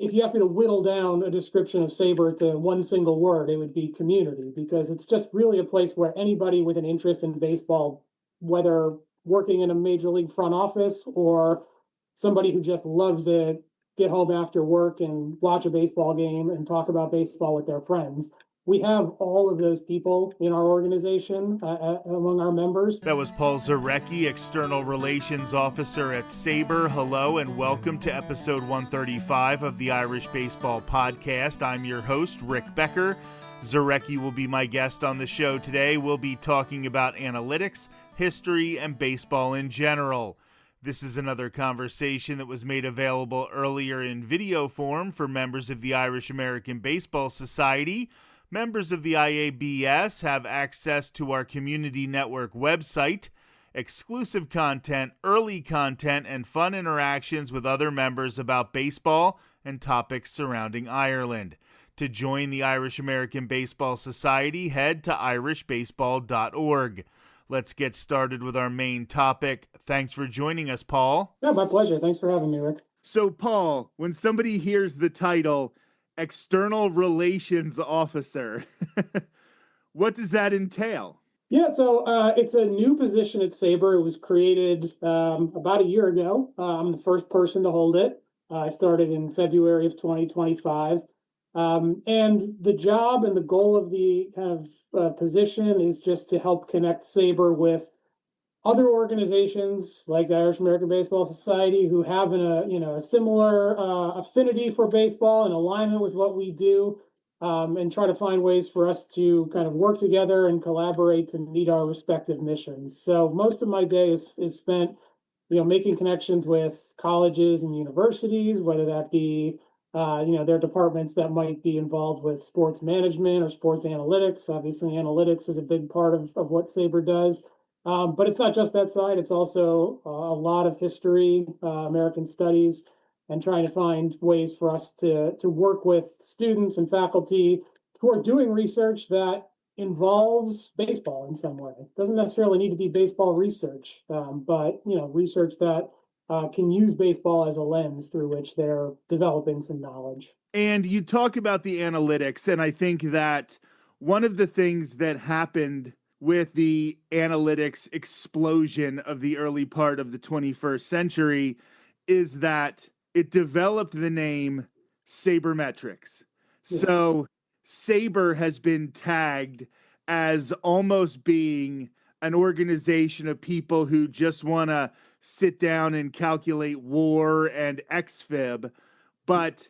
if you ask me to whittle down a description of SABR to one single word, it would be community, because it's just really a place where anybody with an interest in baseball, whether working in a major league front office or somebody who just loves to get home after work and watch a baseball game and talk about baseball with their friends. We have all of those people in our organization among our members. That was Paul Zwirecki, External Relations Officer at SABR. Hello and welcome to episode 135 of the Irish Baseball Podcast. I'm your host, Rick Becker. Zwirecki will be my guest on the show today. We'll be talking about analytics, history, and baseball in general. This is another conversation that was made available earlier in video form for members of the Irish American Baseball Society. Members of the IABS have access to our community network website, exclusive content, early content, and fun interactions with other members about baseball and topics surrounding Ireland. To join the Irish American Baseball Society, head to irishbaseball.org. Let's get started with our main topic. Thanks for joining us, Paul. Yeah, my pleasure. Thanks for having me, Rick. So, Paul, when somebody hears the title, External Relations Officer, what does that entail? Yeah, so it's a new position at SABR. It was created about a year ago. I'm the first person to hold it. I started in February of 2025. And the job and the goal of the kind of position is just to help connect SABR with other organizations like the Irish American Baseball Society who have a similar affinity for baseball and alignment with what we do, and try to find ways for us to kind of work together and collaborate to meet our respective missions. So most of my day is spent, making connections with colleges and universities, whether that be their departments that might be involved with sports management or sports analytics. Obviously, analytics is a big part of what SABR does. But it's not just that side. It's also a lot of history, American studies, and trying to find ways for us to work with students and faculty who are doing research that involves baseball in some way. It doesn't necessarily need to be baseball research, but research that can use baseball as a lens through which they're developing some knowledge. And you talk about the analytics, and I think that one of the things that happened with the analytics explosion of the early part of the 21st century is that it developed the name sabermetrics. Yeah. So SABR has been tagged as almost being an organization of people who just want to sit down and calculate WAR and XFIB, but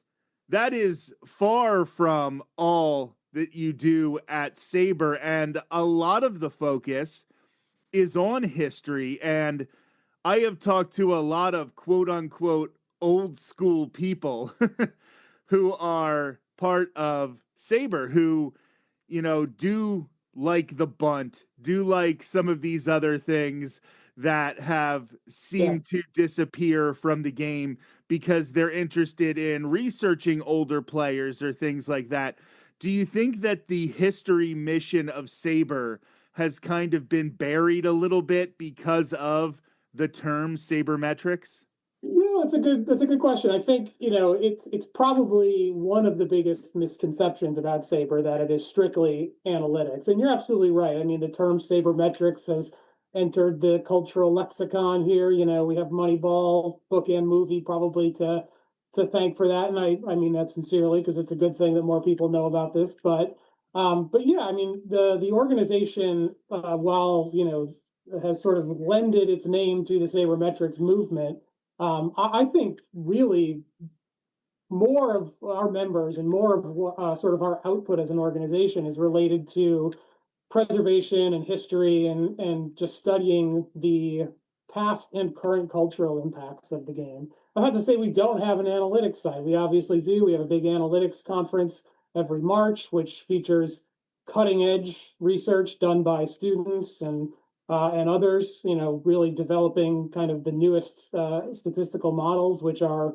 that is far from all that you do at SABR, and a lot of the focus is on history. And I have talked to a lot of quote unquote old school people who are part of SABR who, do like the bunt, do like some of these other things that have seemed to disappear from the game because they're interested in researching older players or things like that. Do you think that the history mission of SABR has kind of been buried a little bit because of the term sabermetrics? Yeah, that's a good question. I think, it's probably one of the biggest misconceptions about SABR that it is strictly analytics. And you're absolutely right. I mean, the term sabermetrics has entered the cultural lexicon here. We have Moneyball, book and movie probably to thank for that. And I mean that sincerely because it's a good thing that more people know about this. But yeah, I mean, the organization, while, has sort of lended its name to the sabermetrics movement, I think really more of our members and more of sort of our output as an organization is related to preservation and history and just studying the past and current cultural impacts of the game. I have to say we don't have an analytics side. We obviously do. We have a big analytics conference every March, which features cutting edge research done by students and others, really developing kind of the newest statistical models, which are,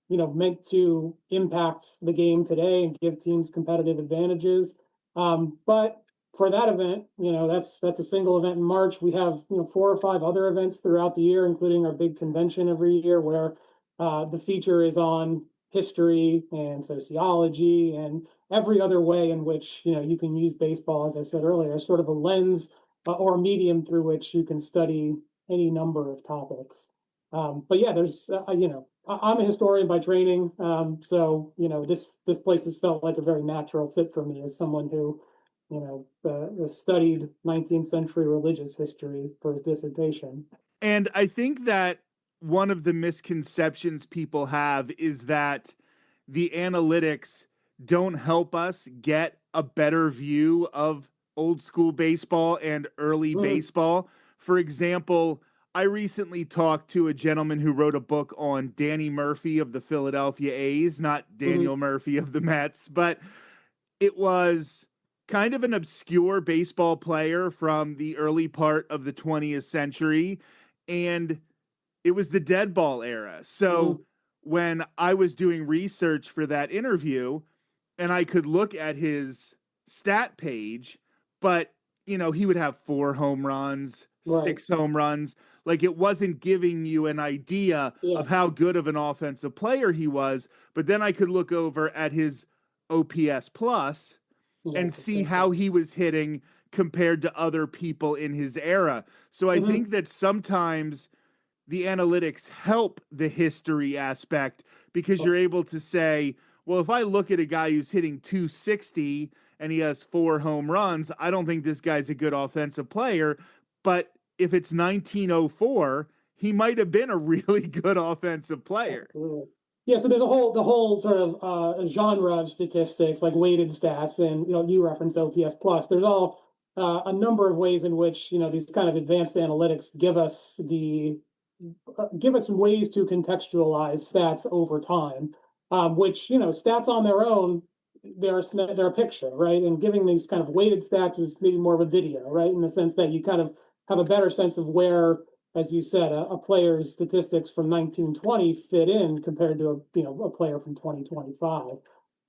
meant to impact the game today and give teams competitive advantages. But for that event, that's a single event in March. We have, 4 or 5 other events throughout the year, including our big convention every year where the feature is on history and sociology and every other way in which you can use baseball, as I said earlier, as sort of a lens or a medium through which you can study any number of topics. But yeah, there's I'm a historian by training, so this place has felt like a very natural fit for me as someone who studied 19th century religious history for his dissertation. And I think that one of the misconceptions people have is that the analytics don't help us get a better view of old school baseball and early baseball. For example, I recently talked to a gentleman who wrote a book on Danny Murphy of the Philadelphia A's, not Daniel Murphy of the Mets, but it was kind of an obscure baseball player from the early part of the 20th century. And it was the dead ball era. So when I was doing research for that interview and I could look at his stat page, but he would have 4 home runs, 6 home runs. Like, it wasn't giving you an idea of how good of an offensive player he was. But then I could look over at his OPS plus and see how he was hitting compared to other people in his era. So I think that sometimes the analytics help the history aspect because you're able to say, well, if I look at a guy who's hitting 260 and he has 4 home runs, I don't think this guy's a good offensive player. But if it's 1904, he might have been a really good offensive player. Absolutely. Yeah, so there's the whole sort of genre of statistics, like weighted stats, and you referenced OPS plus. There's all a number of ways in which these kind of advanced analytics give us ways to contextualize stats over time, which stats on their own, they're a picture, right? And giving these kind of weighted stats is maybe more of a video, right? In the sense that you kind of have a better sense of where, as you said, a player's statistics from 1920 fit in compared to a player from 2025.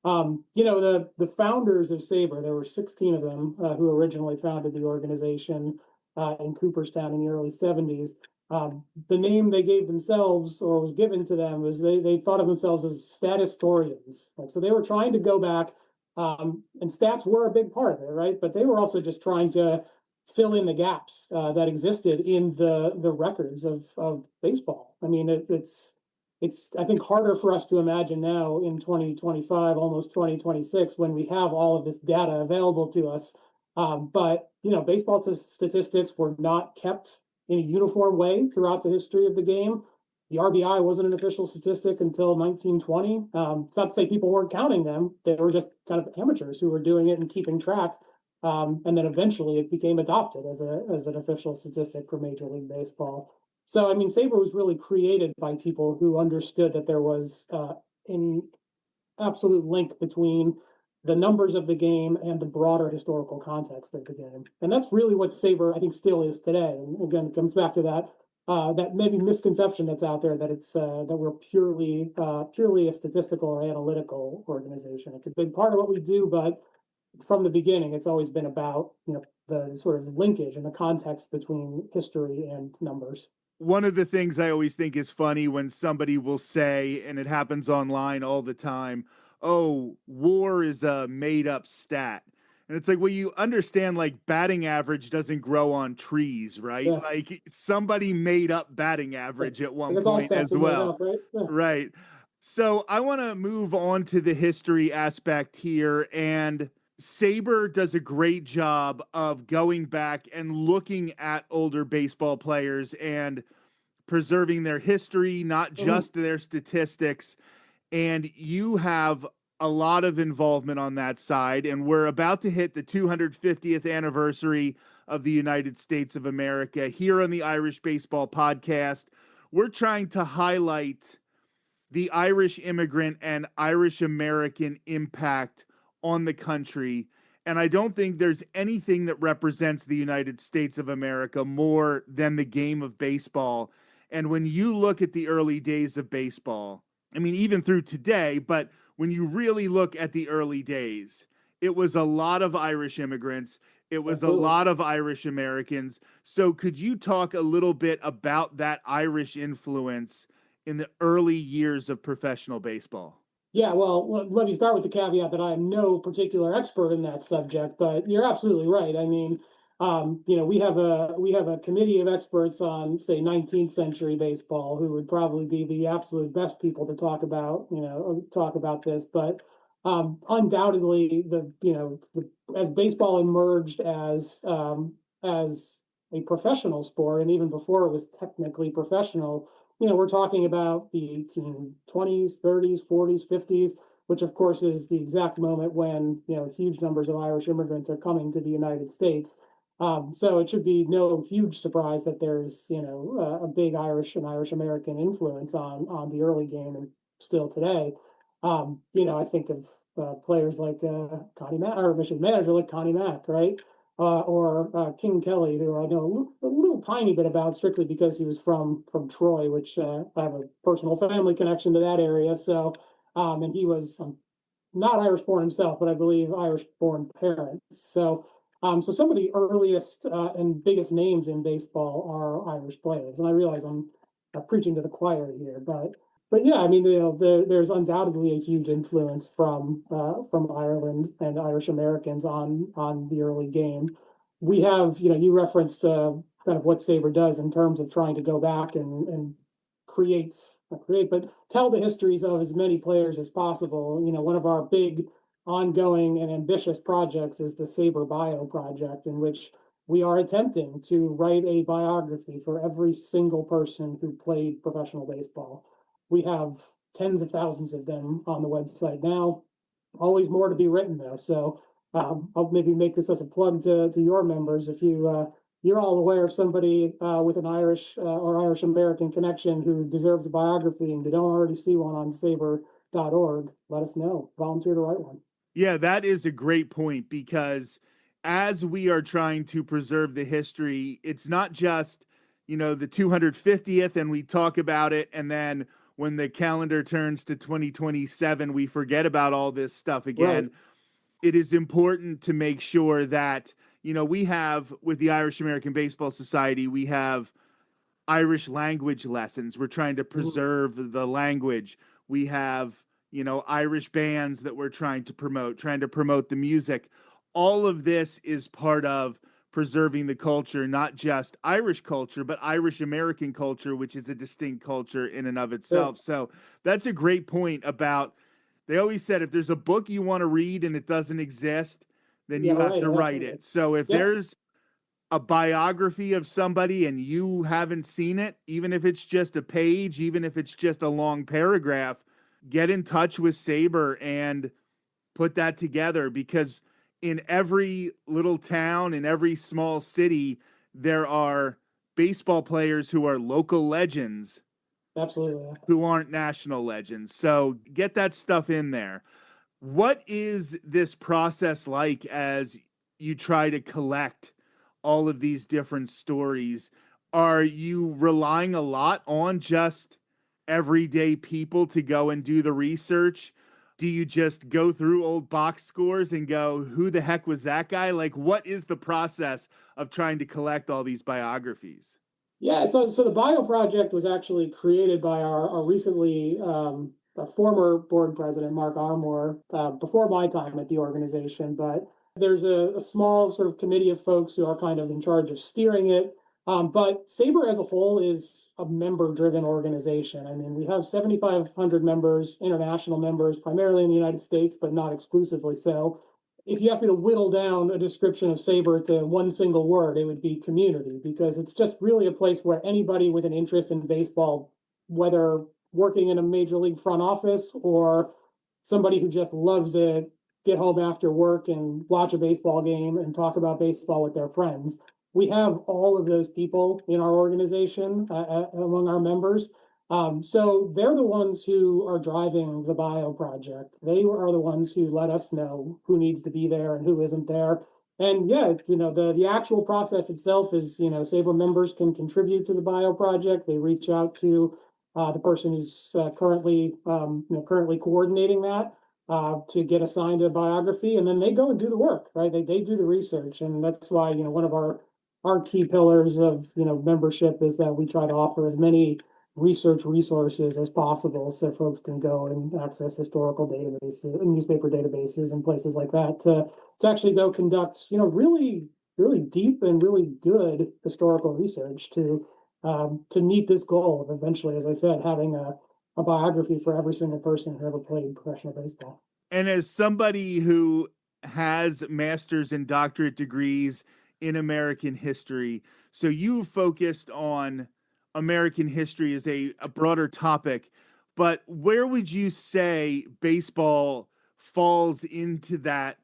The founders of SABR, there were 16 of them who originally founded the organization in Cooperstown in the early 70s. The name they gave themselves, or was given to them, was they thought of themselves as statistorians. So they were trying to go back, and stats were a big part of it, right? But they were also just trying to fill in the gaps that existed in the records of baseball. I mean, it's I think harder for us to imagine now in 2025, almost 2026, when we have all of this data available to us. But baseball statistics were not kept in a uniform way throughout the history of the game. The RBI wasn't an official statistic until 1920. It's not to say people weren't counting them. They were just kind of amateurs who were doing it and keeping track. And then eventually it became adopted as an official statistic for Major League Baseball. So, I mean, SABR was really created by people who understood that there was an absolute link between the numbers of the game and the broader historical context of the game. And that's really what SABR, I think, still is today. And again, it comes back to that maybe misconception that's out there that it's that we're purely a statistical or analytical organization. It's a big part of what we do, but from the beginning, it's always been about the sort of linkage and the context between history and numbers. One of the things I always think is funny when somebody will say, and it happens online all the time, oh, WAR is a made up stat. And it's like, well, you understand, like, batting average doesn't grow on trees, right? Yeah. Like, somebody made up batting average at one point as well. Up, right? Yeah. Right. So I want to move on to the history aspect here. And SABR does a great job of going back and looking at older baseball players and preserving their history, not just their statistics. And you have a lot of involvement on that side. And we're about to hit the 250th anniversary of the United States of America here on the Irish Baseball Podcast. We're trying to highlight the Irish immigrant and Irish American impact on the country. And I don't think there's anything that represents the United States of America more than the game of baseball. And when you look at the early days of baseball, I mean, even through today, but when you really look at the early days, it was a lot of Irish immigrants. It was a lot of Irish Americans. So could you talk a little bit about that Irish influence in the early years of professional baseball? Yeah, well, let me start with the caveat that I am no particular expert in that subject, but you're absolutely right. I mean, we have a committee of experts on, say, 19th century baseball who would probably be the absolute best people to talk about this. But undoubtedly, as baseball emerged as a professional sport, and even before it was technically professional, we're talking about the 1820s, 30s, 40s, 50s, which of course is the exact moment when, huge numbers of Irish immigrants are coming to the United States. So it should be no huge surprise that there's, a big Irish and Irish American influence on the early game and still today. I think of players like Connie Mack, or I should manager like Connie Mack, right? Or King Kelly, who I know a little tiny bit about strictly because he was from Troy, which I have a personal family connection to that area. So, and he was not Irish born himself, but I believe Irish born parents. So some of the earliest and biggest names in baseball are Irish players, and I realize I'm preaching to the choir here, but yeah, I mean, there's undoubtedly a huge influence from Ireland and Irish Americans on the early game. We have, you referenced kind of what SABR does in terms of trying to go back and create, not create, but tell the histories of as many players as possible. One of our big ongoing and ambitious projects is the SABR Bio project, in which we are attempting to write a biography for every single person who played professional baseball. We have tens of thousands of them on the website now. Always more to be written, though. So I'll maybe make this as a plug to your members. If you're all aware of somebody with an Irish or Irish American connection who deserves a biography and you don't already see one on SABR.org, let us know. Volunteer to write one. Yeah, that is a great point, because as we are trying to preserve the history, it's not just, the 250th and we talk about it, and then when the calendar turns to 2027, we forget about all this stuff again. Right. It is important to make sure that, we have, with the Irish American Baseball Society, we have Irish language lessons. We're trying to preserve the language. We have, Irish bands that we're trying to promote the music. All of this is part of preserving the culture, not just Irish culture, but Irish American culture, which is a distinct culture in and of itself. Sure. So that's a great point about, they always said, if there's a book you want to read and it doesn't exist, then you have to write it. So if there's a biography of somebody and you haven't seen it, even if it's just a page, even if it's just a long paragraph, get in touch with SABR and put that together, because in every little town, in every small city, there are baseball players who are local legends. Absolutely. Who aren't national legends. So get that stuff in there. What is this process like as you try to collect all of these different stories? Are you relying a lot on just everyday people to go and do the research? Do you just go through old box scores and go, who the heck was that guy? Like, what is the process of trying to collect all these biographies? Yeah, so the Bio Project was actually created by our recently our former board president, Mark Armour, before my time at the organization. But there's a small sort of committee of folks who are kind of in charge of steering it. But SABR as a whole is a member-driven organization. I mean, we have 7,500 members, international members, primarily in the United States, but not exclusively so. If you ask me to whittle down a description of SABR to one single word, it would be community, because it's just really a place where anybody with an interest in baseball, whether working in a major league front office or somebody who just loves to get home after work and watch a baseball game and talk about baseball with their friends. We have all of those people in our organization among our members. So they're the ones who are driving the Bio project. They are the ones who let us know who needs to be there and who isn't there. And yeah, the actual process itself is, SABR members can contribute to the Bio project. They reach out to the person who's currently coordinating that to get assigned a biography, and then they go and do the work, right? They do the research, and that's why one of our key pillars of membership is that we try to offer as many research resources as possible so folks can go and access historical databases, newspaper databases and places like that to actually go conduct, really, really deep and really good historical research to meet this goal of eventually, as I said, having a biography for every single person who ever played professional baseball. And as somebody who has master's and doctorate degrees in American history, so you focused on American history as a broader topic, but where would you say baseball falls into that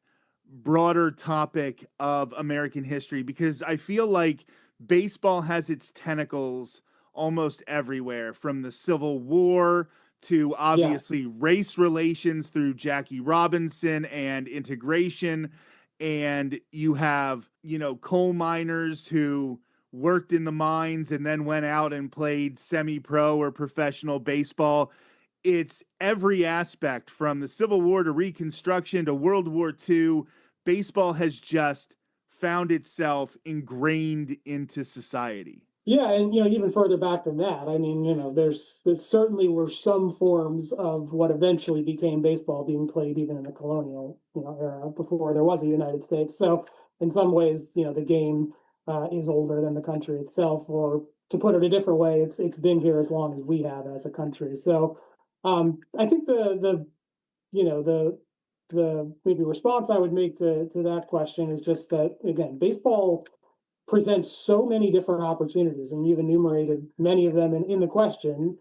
broader topic of American history? Because I feel like baseball has its tentacles almost everywhere, from the Civil War to Yeah, obviously race relations through Jackie Robinson and integration. And you have, coal miners who worked in the mines and then went out and played semi-pro or professional baseball. It's every aspect, from the Civil War to Reconstruction to World War II. Baseball has just found itself ingrained into society. yeah, and even further back than that, I mean, there certainly were some forms of what eventually became baseball being played even in the colonial, era before there was a United States. So in some ways, the game is older than the country itself, or to put it a different way, it's been here as long as we have as a country. So I think the maybe response I would make to that question is just that, again, baseball presents so many different opportunities, and you've enumerated many of them in the question,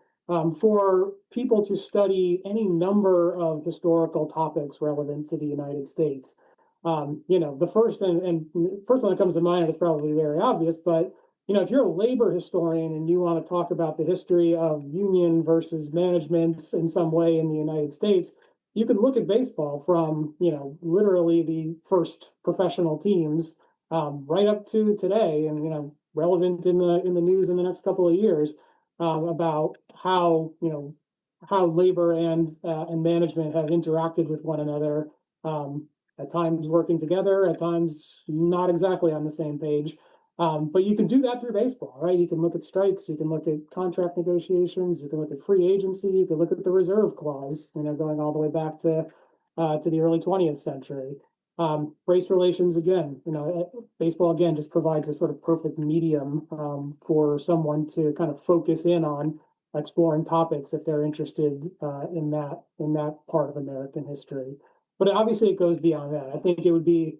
for people to study any number of historical topics relevant to the United States. The first one that comes to mind is probably very obvious, but if you're a labor historian and you want to talk about the history of union versus management in some way in the United States, you can look at baseball from literally the first professional teams, right up to today, and relevant in the news in the next couple of years, about how labor and management have interacted with one another, at times working together, at times not exactly on the same page. But you can do that through baseball, right? You can look at strikes, you can look at contract negotiations, you can look at free agency, you can look at the reserve clause, going all the way back to the early 20th century. Race relations, again, baseball again just provides a sort of perfect medium, for someone to kind of focus in on exploring topics if they're interested, in that part of American history. But obviously, it goes beyond that. I think it would be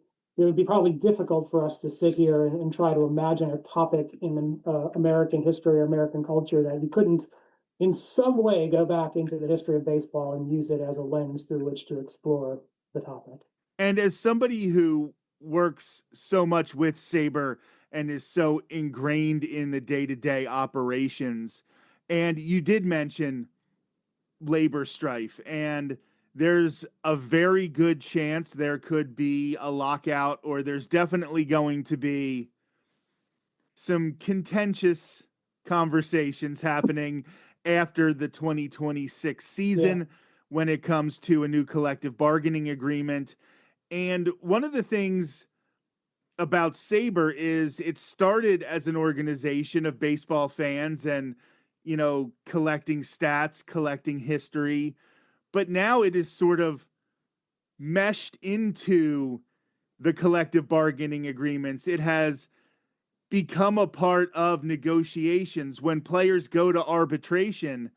probably difficult for us to sit here and try to imagine a topic in American history or American culture that you couldn't in some way go back into the history of baseball and use it as a lens through which to explore the topic. And as somebody who works so much with SABR and is so ingrained in the day-to-day operations, and you did mention labor strife, and there's a very good chance there could be a lockout, or there's definitely going to be some contentious conversations happening after the 2026 Yeah. season when it comes to a new collective bargaining agreement. And one of the things about SABR is it started as an organization of baseball fans and, collecting stats, collecting history, but now it is sort of meshed into the collective bargaining agreements. It has become a part of negotiations. When players go to arbitration,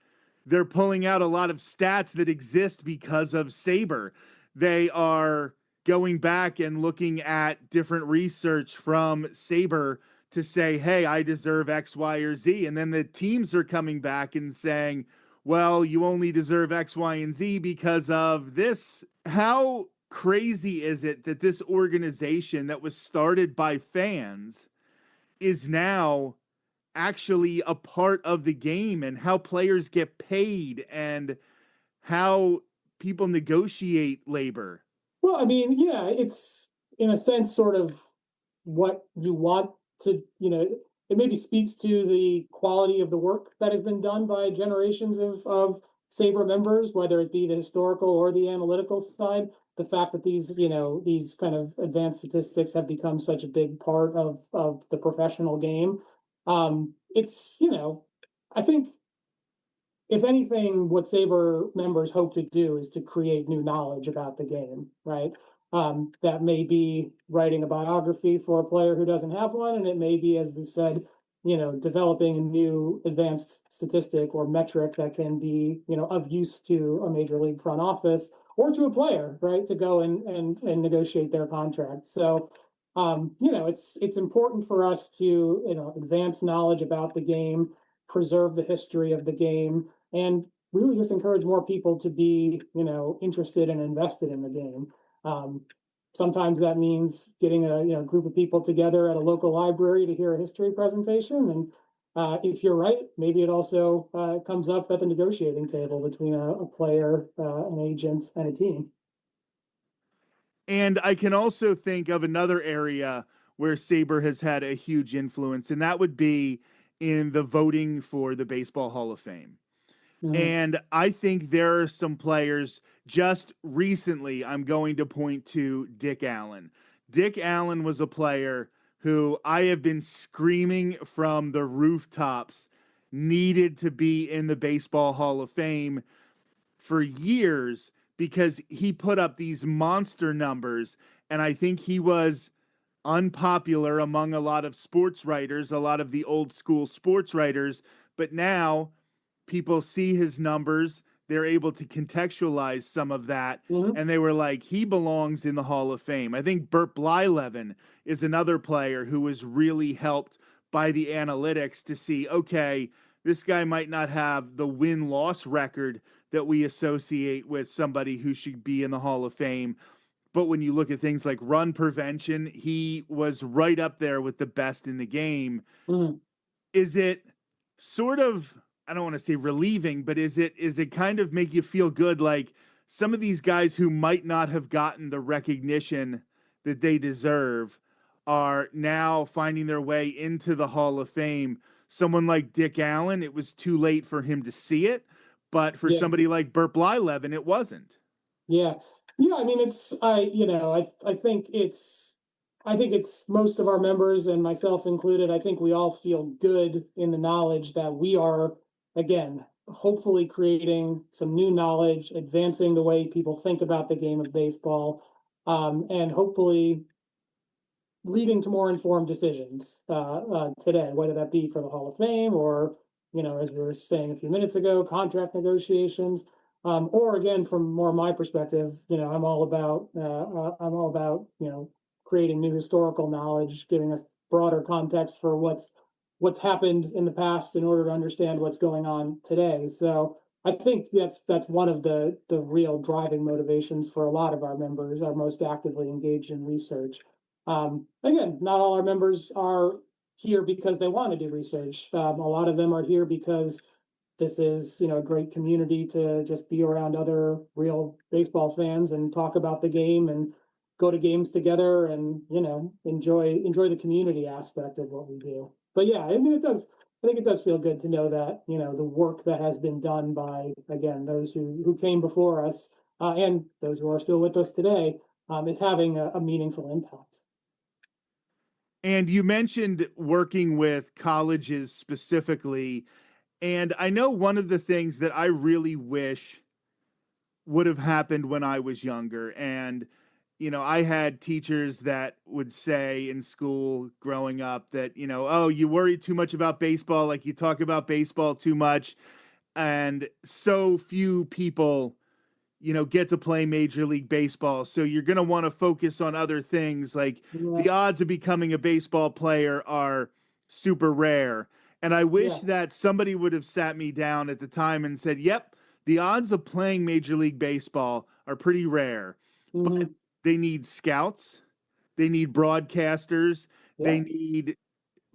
they're pulling out a lot of stats that exist because of SABR. They are going back and looking at different research from SABR to say, hey, I deserve X, Y, or Z. And then the teams are coming back and saying, well, you only deserve X, Y, and Z because of this. How crazy is it that this organization that was started by fans is now actually a part of the game, and how players get paid and how people negotiate labor? Well, I mean, yeah, it's in a sense sort of what you want to, it maybe speaks to the quality of the work that has been done by generations of SABR members, whether it be the historical or the analytical side. The fact that these kind of advanced statistics have become such a big part of the professional game. It's, I think if anything, what SABR members hope to do is to create new knowledge about the game, right? That may be writing a biography for a player who doesn't have one, and it may be, as we've said, developing a new advanced statistic or metric that can be, of use to a major league front office or to a player, right, to go and negotiate their contract. So, it's important for us to, advance knowledge about the game, preserve the history of the game, and really just encourage more people to be, interested and invested in the game. Um, Sometimes that means getting a group of people together at a local library to hear a history presentation. And if you're right, maybe it also comes up at the negotiating table between a player, an agent, and a team. And I can also think of another area where SABR has had a huge influence, and that would be in the voting for the Baseball Hall of Fame. Mhm. And I think there are some players just recently, I'm going to point to Dick Allen. Dick Allen was a player who I have been screaming from the rooftops needed to be in the Baseball Hall of Fame for years because he put up these monster numbers. And I think he was unpopular among a lot of sports writers, a lot of the old school sports writers. But now people see his numbers, they're able to contextualize some of that, Mhm. and they were like, he belongs in the Hall of Fame. I think Burt Blyleven is another player who was really helped by the analytics to see, okay, this guy might not have the win-loss record that we associate with somebody who should be in the Hall of Fame. But when you look at things like run prevention, he was right up there with the best in the game. Mhm. Is it sort of, I don't want to say relieving, but is it kind of make you feel good like some of these guys who might not have gotten the recognition that they deserve are now finding their way into the Hall of Fame? Someone like Dick Allen, it was too late for him to see it, but for Yeah. somebody like Burt Blyleven, it wasn't. Yeah. Yeah. I mean, I think it's most of our members and myself included. I think we all feel good in the knowledge that we are, again, hopefully creating some new knowledge, advancing the way people think about the game of baseball, and hopefully leading to more informed decisions today, whether that be for the Hall of Fame or, as we were saying a few minutes ago, contract negotiations, or again, from more my perspective, I'm all about, creating new historical knowledge, giving us broader context for what's happened in the past in order to understand what's going on today. So I think that's one of the real driving motivations for a lot of our members are most actively engaged in research. Again, not all our members are here because they want to do research. A lot of them are here because this is, a great community to just be around other real baseball fans and talk about the game and go to games together and, enjoy the community aspect of what we do. But yeah, I mean, I think it does feel good to know that, the work that has been done by, again, those who came before us, and those who are still with us today, is having a meaningful impact. And you mentioned working with colleges specifically. And I know one of the things that I really wish would have happened when I was younger. And, I had teachers that would say in school growing up that, oh, you worry too much about baseball, like you talk about baseball too much. And so few people get to play Major League Baseball. So you're going to want to focus on other things. Like Yeah, the odds of becoming a baseball player are super rare. And I wish yeah, that somebody would have sat me down at the time and said, yep, the odds of playing Major League Baseball are pretty rare, but hmm, they need scouts, they need broadcasters, they yeah. need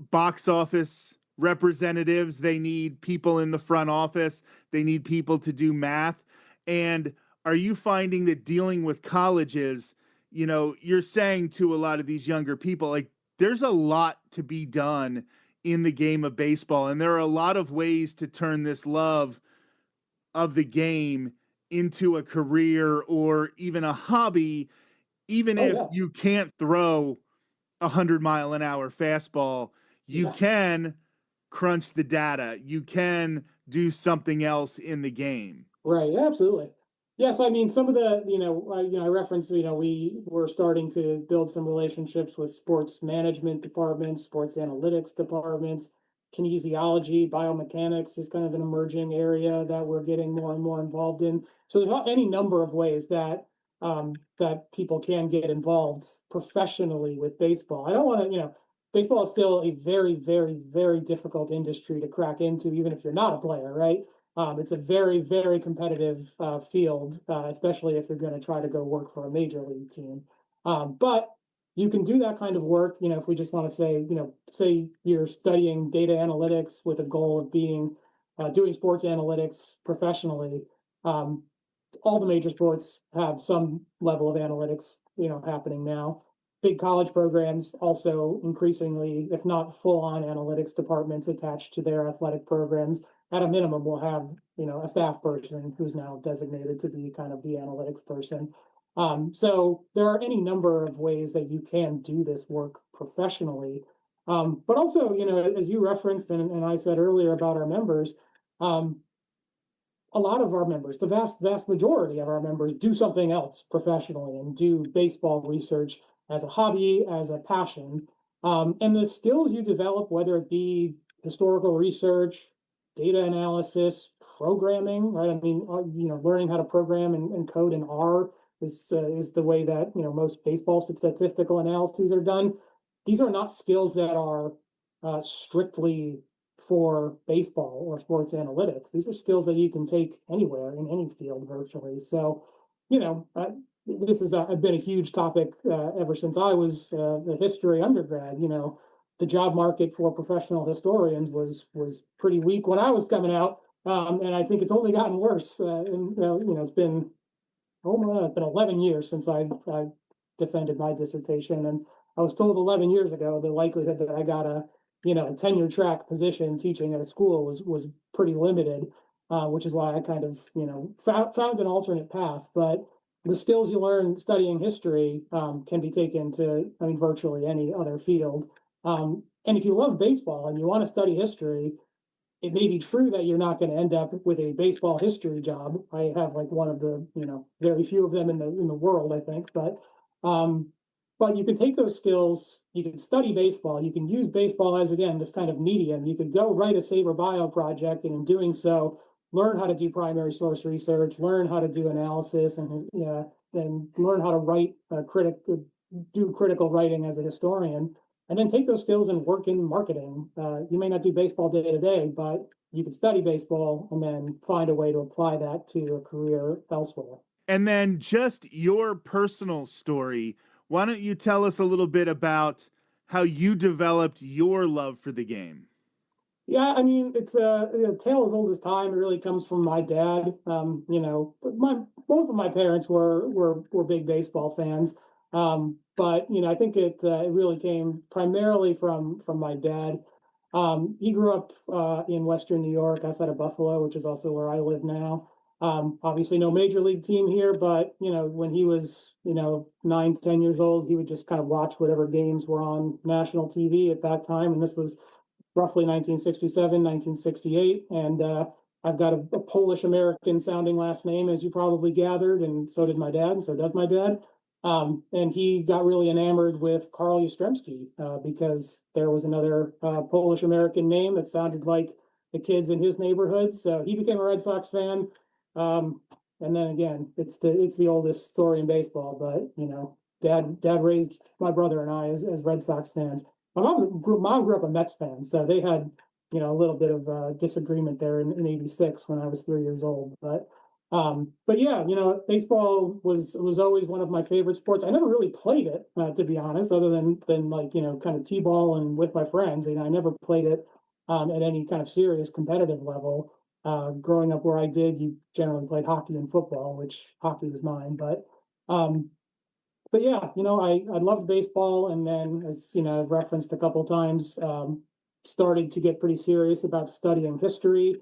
box office representatives, they need people in the front office, they need people to do math. And are you finding that dealing with colleges, you're saying to a lot of these younger people, like, there's a lot to be done in the game of baseball, and there are a lot of ways to turn this love of the game into a career or even a hobby, even Oh if yeah, you can't throw 100-mile-an-hour fastball, you yeah, can crunch the data. You can do something else in the game. Right. Absolutely. Yes. I mean, some of the, I referenced, we were starting to build some relationships with sports management departments, sports analytics departments, kinesiology, biomechanics is kind of an emerging area that we're getting more and more involved in. So there's not any number of ways that that people can get involved professionally with baseball. I don't want to, baseball is still a very, very, very difficult industry to crack into, even if you're not a player, right? It's a very, very competitive field, especially if you're going to try to go work for a major league team. But you can do that kind of work, if we just want to say, say you're studying data analytics with a goal of being doing sports analytics professionally. All the major sports have some level of analytics, happening now. Big college programs also increasingly, if not full-on analytics departments attached to their athletic programs. At a minimum, we'll have, a staff person who's now designated to be kind of the analytics person. So there are any number of ways that you can do this work professionally. But also, as you referenced and I said earlier about our members, a lot of our members, the vast majority of our members, do something else professionally and do baseball research as a hobby, as a passion. And the skills you develop, whether it be historical research, data analysis, programming, right? I mean, learning how to program and code in R is the way that, most baseball statistical analyses are done. These are not skills that are strictly for baseball or sports analytics. These are skills that you can take anywhere in any field virtually. So, this has been a huge topic ever since I was a history undergrad. The job market for professional historians was pretty weak when I was coming out, and I think it's only gotten worse. And it's been 11 years since I defended my dissertation, and I was told 11 years ago the likelihood that I got a tenure track position teaching at a school was pretty limited, which is why I kind of found an alternate path. But the skills you learn studying history can be taken to, virtually any other field. And if you love baseball and you want to study history, it may be true that you're not going to end up with a baseball history job. I have like one of the very few of them in the world, I think. But you can take those skills, you can study baseball, you can use baseball as, again, this kind of medium. You could go write a SABR bio project, and in doing so, learn how to do primary source research, learn how to do analysis, and learn how to write do critical writing as a historian, and then take those skills and work in marketing. You may not do baseball day to day, but you could study baseball and then find a way to apply that to a career elsewhere. And then just your personal story. Why don't you tell us a little bit about how you developed your love for the game? Yeah, I mean, it's a tale as old as time. It really comes from my dad. Both of my parents were big baseball fans. But I think it really came primarily from my dad. He grew up in Western New York, outside of Buffalo, which is also where I live now. Obviously no major league team here, but when he was 9 to 10 years old, he would just kind of watch whatever games were on national TV at that time, and this was roughly 1967, 1968. And I've got a Polish American sounding last name, as you probably gathered, and so did my dad, and so does my dad. And he got really enamored with Carl Yastrzemski because there was another Polish American name that sounded like the kids in his neighborhood. So he became a Red Sox fan. And then again, it's the oldest story in baseball, but dad raised my brother and I as Red Sox fans. My mom grew up a Mets fan, so they had a little bit of disagreement there in '86 when I was 3 years old. But yeah, baseball was always one of my favorite sports. I never really played it, to be honest, other than like kind of t-ball and with my friends. I never played it at any kind of serious competitive level. Growing up where I did, you generally played hockey and football, which hockey was mine. But yeah, I loved baseball, and then, as I've referenced a couple of times, started to get pretty serious about studying history.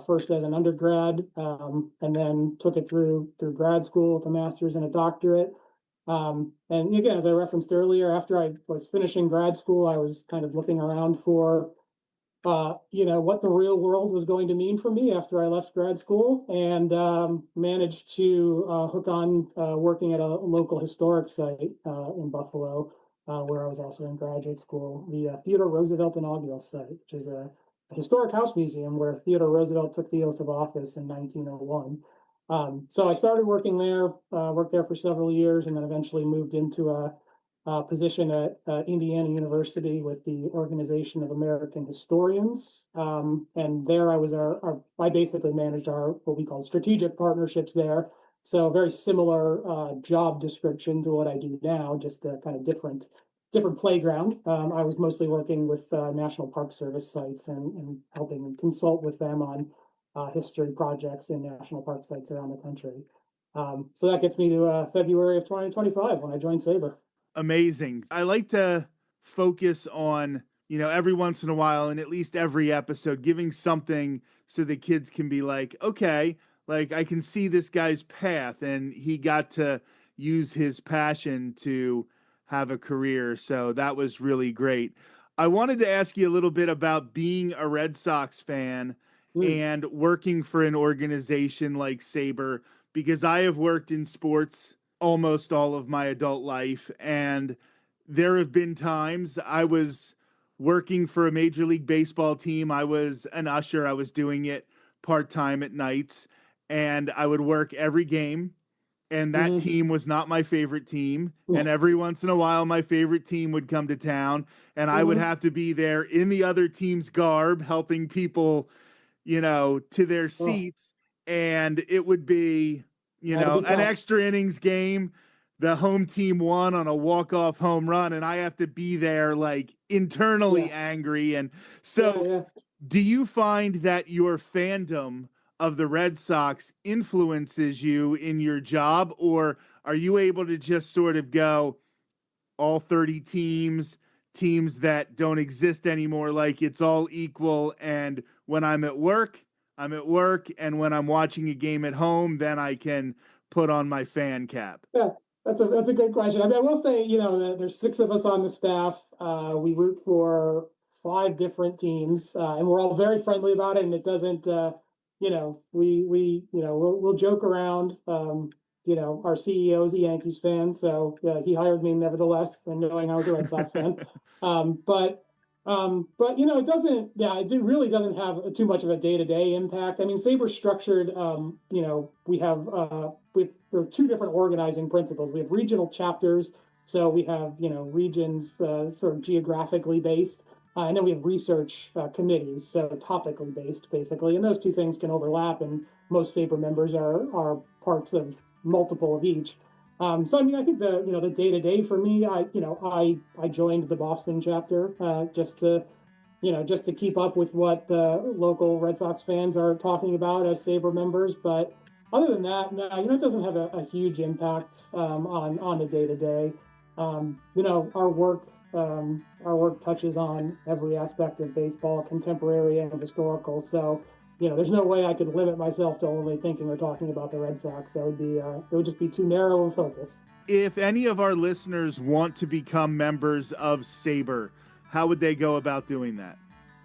First as an undergrad, and then took it through grad school to master's and a doctorate. And again, as I referenced earlier, after I was finishing grad school, I was kind of looking around for what the real world was going to mean for me after I left grad school, and managed to hook on working at a local historic site in Buffalo, where I was also in graduate school, the Theodore Roosevelt Inaugural Site, which is a historic house museum where Theodore Roosevelt took the oath of office in 1901. So I started working there, worked there for several years, and then eventually moved into a position at Indiana University with the Organization of American Historians. And there I was I basically managed our what we call strategic partnerships there. So very similar job description to what I do now, just a kind of different playground. I was mostly working with National Park Service sites and helping consult with them on history projects in national park sites around the country. So that gets me to February of 2025 when I joined SABR. Amazing. I like to focus on, every once in a while, and at least every episode, giving something so the kids can be like, okay, like I can see this guy's path and he got to use his passion to have a career. So that was really great. I wanted to ask you a little bit about being a Red Sox fan and working for an organization like SABR, because I have worked in sports almost all of my adult life, and there have been times I was working for a Major League Baseball team. I was an usher. I was doing it part-time at nights, and I would work every game, and that team was not my favorite team. And every once in a while, my favorite team would come to town, and I would have to be there in the other team's garb, helping people, to their seats. And it would be, an extra innings game. The home team won on a walk-off home run, and I have to be there like internally angry. And so do you find that your fandom of the Red Sox influences you in your job, or are you able to just sort of go all 30 teams that don't exist anymore, like it's all equal, and when I'm at work, and when I'm watching a game at home, then I can put on my fan cap? Yeah, that's a good question. I mean, I will say, that there's 6 of us on the staff. We root for 5 different teams, and we're all very friendly about it. And it doesn't, we'll joke around. Our CEO is a Yankees fan, so he hired me nevertheless, and knowing I was a Red Sox fan. But it doesn't. Yeah, really doesn't have too much of a day-to-day impact. I mean, SABR's structured. We have there are 2 different organizing principles. We have regional chapters, so we have regions sort of geographically based, and then we have research committees, so topically based, basically. And those 2 things can overlap, and most SABR members are parts of multiple of each. So I mean, I think the day-to-day for me, I joined the Boston chapter just to keep up with what the local Red Sox fans are talking about as SABR members. But other than that, no, it doesn't have a huge impact on the day-to-day. Our work touches on every aspect of baseball, contemporary and historical. So there's no way I could limit myself to only thinking or talking about the Red Sox. That would be it would just be too narrow a focus. If any of our listeners want to become members of SABR, how would they go about doing that?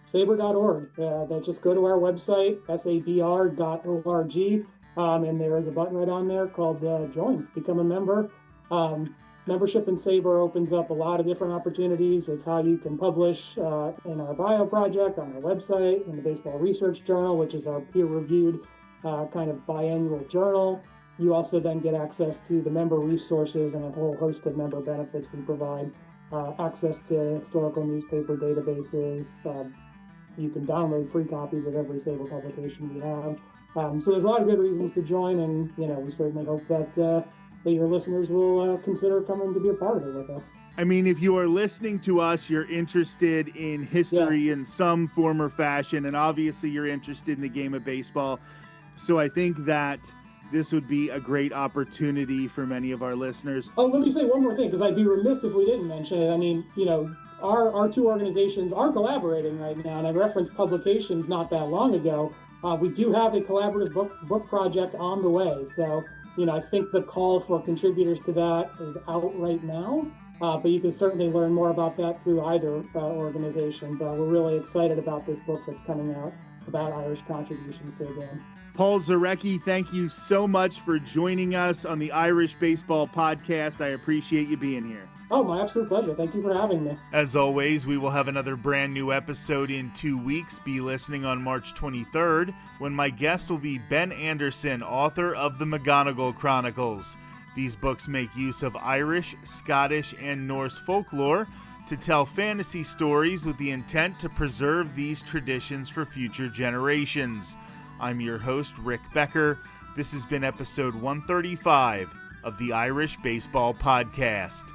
SABR.org. They just go to our website, sabr.org, and there is a button right on there called Join, Become a Member. Membership in SABR opens up a lot of different opportunities. It's how you can publish in our bio project, on our website, in the Baseball Research Journal, which is our peer-reviewed kind of biannual journal. You also then get access to the member resources and a whole host of member benefits we provide. Access to historical newspaper databases. You can download free copies of every SABR publication we have. So there's a lot of good reasons to join, and we certainly hope that your listeners will consider coming to be a part of it with us. I mean, if you are listening to us, you're interested in history in some form or fashion, and obviously you're interested in the game of baseball. So I think that this would be a great opportunity for many of our listeners. Oh, let me say one more thing, because I'd be remiss if we didn't mention it. I mean, our 2 organizations are collaborating right now, and I referenced publications not that long ago. We do have a collaborative book project on the way. So I think the call for contributors to that is out right now. But you can certainly learn more about that through either organization. But we're really excited about this book that's coming out about Irish contributions to the game. Paul Zwirecki, thank you so much for joining us on the Irish Baseball Podcast. I appreciate you being here. Oh, my absolute pleasure. Thank you for having me. As always, we will have another brand new episode in 2 weeks. Be listening on March 23rd, when my guest will be Ben Anderson, author of the McGonagall Chronicles. These books make use of Irish, Scottish, and Norse folklore to tell fantasy stories with the intent to preserve these traditions for future generations. I'm your host, Rick Becker. This has been episode 135 of the Irish Baseball Podcast.